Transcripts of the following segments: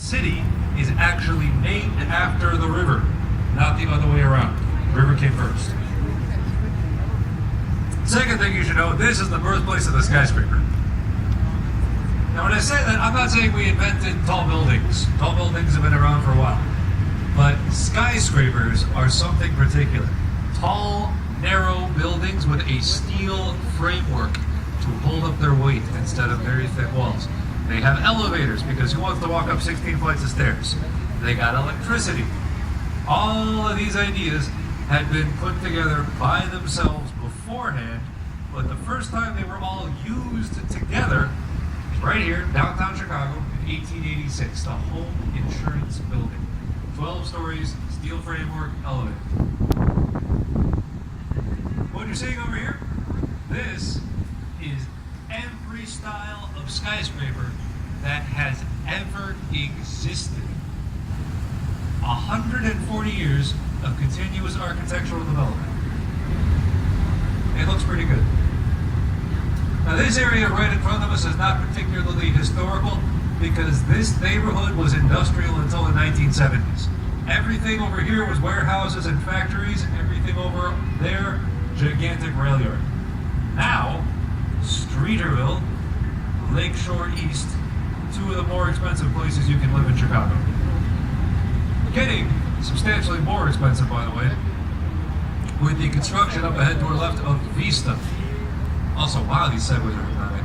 city is actually named after the river, not the other way around. The river came first. Second thing you should know, this is the birthplace of the skyscraper. Now when I say that, I'm not saying we invented tall buildings. Tall buildings have been around for a while. But skyscrapers are something particular. Tall, narrow buildings with a steel framework to hold up their weight instead of very thick walls. They have elevators because who wants to walk up 16 flights of stairs? They got electricity. All of these ideas had been put together by themselves beforehand, but the first time they were all used together was right here, downtown Chicago, in 1886, the Home Insurance Building. 12 stories, steel framework, elevator. What you're seeing over here, this is every style of skyscraper that has ever existed. 140 years of continuous architectural development. It looks pretty good. Now this area right in front of us is not particularly historical because this neighborhood was industrial until the 1970s. Everything over here was warehouses and factories, everything over there, gigantic rail yard. Now, Streeterville, Lakeshore East, two of the more expensive places you can live in Chicago. Getting substantially more expensive, by the way, with the construction up ahead to our left of Vista. Also, wow, these segues are dramatic.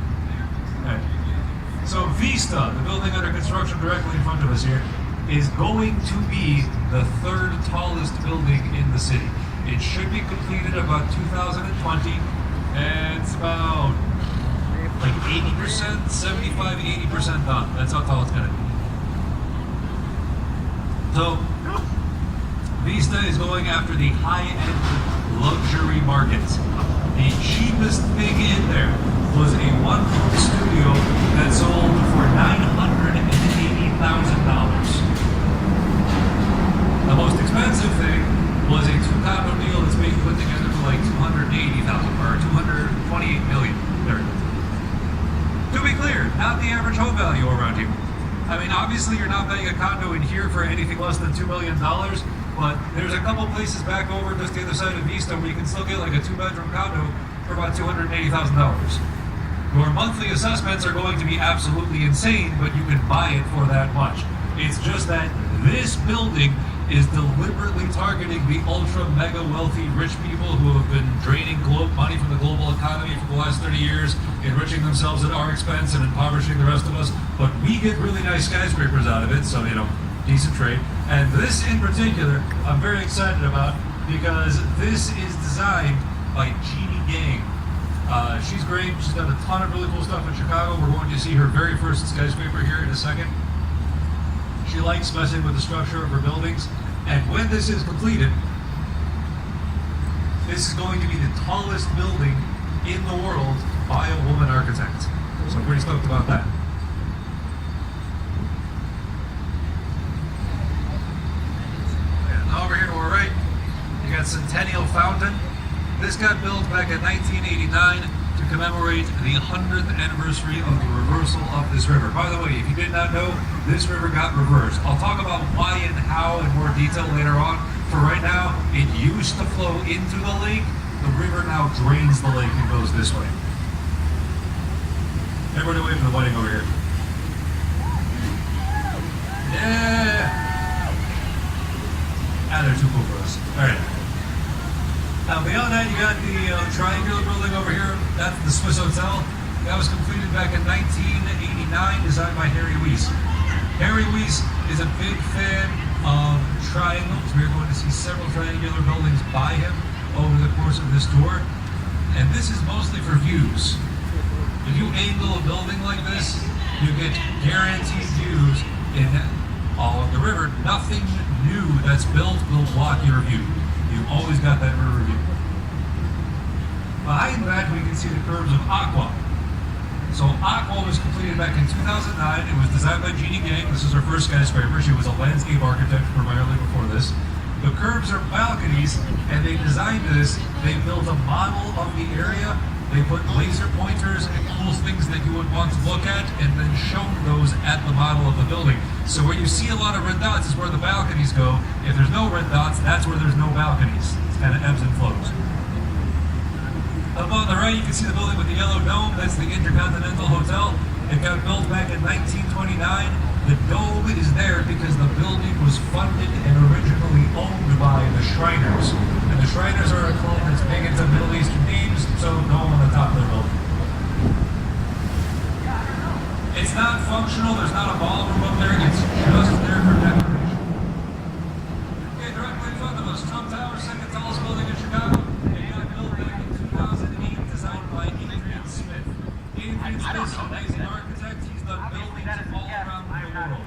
Right. So Vista, the building under construction directly in front of us here, is going to be the third tallest building in the city. It should be completed about 2020, and it's about like 80%, 75, 80% done. That's how tall it's going to be. So, Vista is going after the high-end luxury market. The cheapest thing in there was a one-room studio that sold for $980,000. The most expensive thing was a two-condo deal that's being put together for like $280,000 or $228 million. There it is. To be clear, not the average home value around here. I mean, obviously you're not buying a condo in here for anything less than $2 million, but there's a couple places back over just the other side of Vista where you can still get like a two-bedroom condo for about $280,000. Your monthly assessments are going to be absolutely insane, but you can buy it for that much. It's just that this building is deliberately targeting the ultra mega wealthy rich people who have been draining money from the global economy for the last 30 years, enriching themselves at our expense and impoverishing the rest of us. But we get really nice skyscrapers out of it, so decent trade. And this in particular, I'm very excited about because this is designed by Jeannie Gang. She's great. She's done a ton of really cool stuff in Chicago. We're going to see her very first skyscraper here in a second. She likes messing with the structure of her buildings, and when this is completed, this is going to be the tallest building in the world by a woman architect. So I'm pretty stoked about that. And over here to our right, you got Centennial Fountain. This got built back in 1989 to commemorate the 100th anniversary of the reversal of this river. By the way, if you did not know, this river got reversed. I'll talk about why and how in more detail later on. For right now, it used to flow into the lake. The river now drains the lake and goes this way. Everybody wait for the wedding over here. Yeah! Ah, they're too cool for us. All right. Now beyond that, you got the triangular building over here. That's the Swiss Hotel. That was completed back in 1989, designed by Harry Weiss. Harry Weiss is a big fan of triangles. We're going to see several triangular buildings by him over the course of this tour. And this is mostly for views. If you angle a building like this, you get guaranteed views in all of the river. Nothing new that's built will block your view. You've always got that river view. Behind that, we can see the curves of Aqua. So Aqua was completed back in 2009. It was designed by Jeannie Gang. This is her first skyscraper. She was a landscape architect primarily before this. The curves are balconies, and they designed this. They built a model of the area. They put laser pointers and cool things that you would want to look at, and then shown those at the model of the building. So where you see a lot of red dots is where the balconies go. If there's no red dots, that's where there's no balconies. It's kind of ebbs and flows. Up on the right, you can see the building with the yellow dome. That's the Intercontinental Hotel. It got built back in 1929. The dome is there because the building was funded and originally owned by the Shriners. And the Shriners are a club that's big into Middle Eastern themes, so dome on the top of their building. It's not functional, there's not a ballroom up there, it's just there for decoration. Okay, directly in front of us, Trump Tower, second tallest building in Chicago. It got built back in 2008, designed by Adrian Smith. Adrian Smith is an amazing architect. He's done buildings all around the world.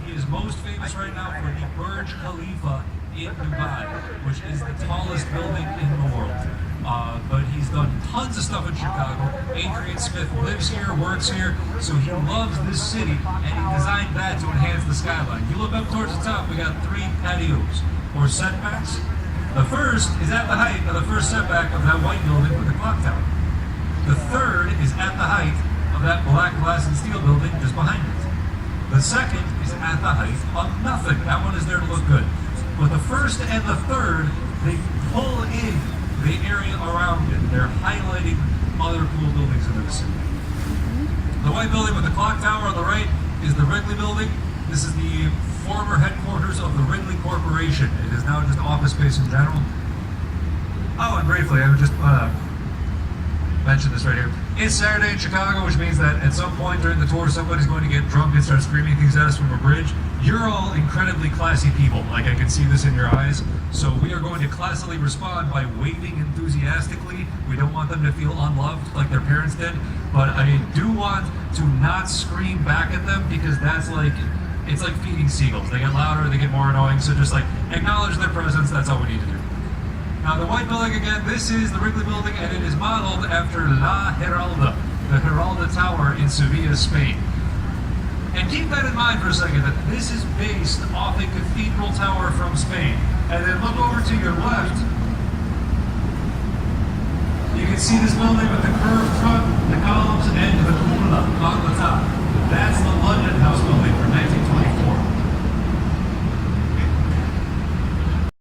He is most famous right now for the Burj Khalifa in Dubai, which is the tallest building in the world. But he's done tons of stuff in Chicago. Adrian Smith lives here, works here, so he loves this city, and he designed that to enhance the skyline. You look up towards the top, we got 3 patios, or setbacks. The first is at the height of the first setback of that white building with the clock tower. The third is at the height of that black glass and steel building just behind it. The second is at the height of nothing. That one is there to look good. But the first and the third, they pull in the area around it. They're highlighting other cool buildings in the city. The white building with the clock tower on the right is the Wrigley Building. This is the former headquarters of the Wrigley Corporation. It is now just office space in general. Oh, and briefly, I would just mention this right here. It's Saturday in Chicago, which means that at some point during the tour, somebody's going to get drunk and start screaming things at us from a bridge. You're all incredibly classy people. Like, I can see this in your eyes. So we are going to classily respond by waving enthusiastically. We don't want them to feel unloved like their parents did. But I do want to not scream back at them, because that's like, it's like feeding seagulls. They get louder, they get more annoying. So just like acknowledge their presence. That's all we need to do. Now the white building again, this is the Wrigley Building, and it is modeled after La Giralda, the Giralda Tower in Sevilla, Spain. And keep that in mind for a second, that this is based off a cathedral tower from Spain. And then look over to your left. You can see this building with the curved front, the